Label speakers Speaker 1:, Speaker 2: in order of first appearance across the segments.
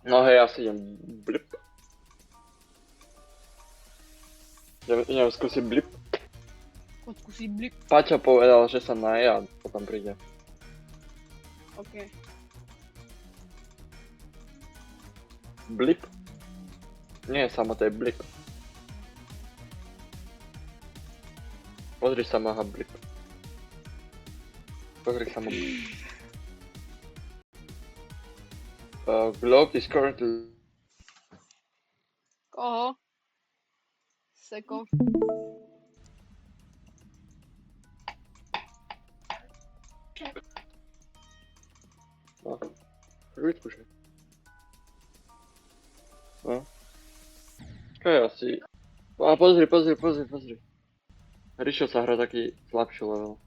Speaker 1: No hej, ja si idem blip. Idem skúsiť blip.
Speaker 2: Poď skúsiť blip.
Speaker 1: Paťo povedal, že sa naje a potom príde.
Speaker 2: OK.
Speaker 1: Blip? Nie, samo to je blip. Pozri sa ma blip. Pozri sa ma blip. Globe is currently...
Speaker 2: Koho? Seko.
Speaker 1: No. Vyskúšaj. No. Čo je asi... A pozri. Rišo sa hrá taký slabší level.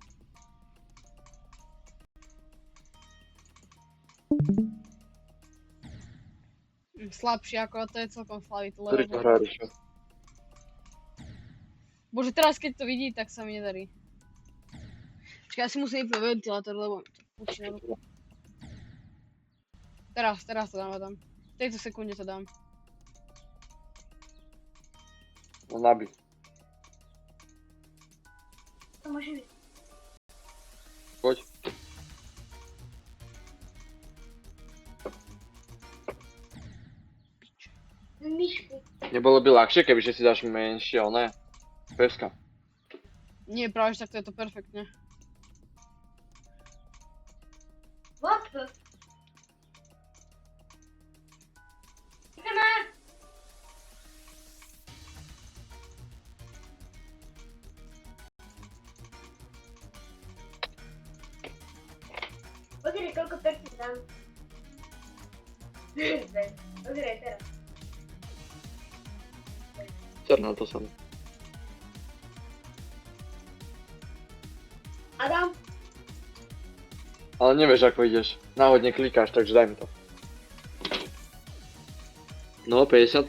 Speaker 2: Slabší ako to je celkom slabý to
Speaker 1: Ktorý to
Speaker 2: level.
Speaker 1: hrá Rišo?
Speaker 2: Bože, teraz keď to vidí, tak sa mi nedarí. Počkaj, ja si musím vypnúť ventilátor, lebo to pučí na ruku. Teraz to dám, Adam. V tejto sekunde to dám.
Speaker 1: No nabij.
Speaker 3: To môže byť.
Speaker 1: Poď.
Speaker 3: Myšku.
Speaker 1: Nebolo by ľahšie, kebyže si dáš menšie, ne? Peska.
Speaker 2: Nie, práve že takto je to perfektne.
Speaker 3: What the? Pozri, koľko percent dám. Pozri, teraz.
Speaker 1: Cer na to samé.
Speaker 3: Adam,
Speaker 1: Ale nevieš ako ideš. Náhodne klikáš, takže daj mi to. No, 50.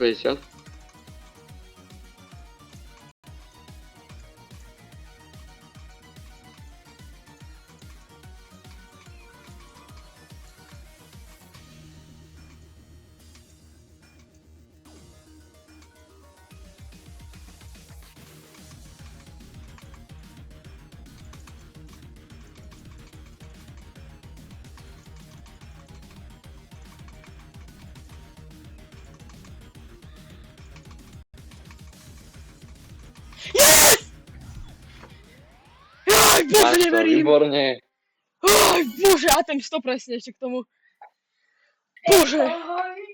Speaker 2: Aj, bože,
Speaker 1: Máš to,
Speaker 2: neverím!
Speaker 1: výborne.
Speaker 2: Aj, bože, a ten 100 presne ešte k tomu. Bože!
Speaker 3: ahoj.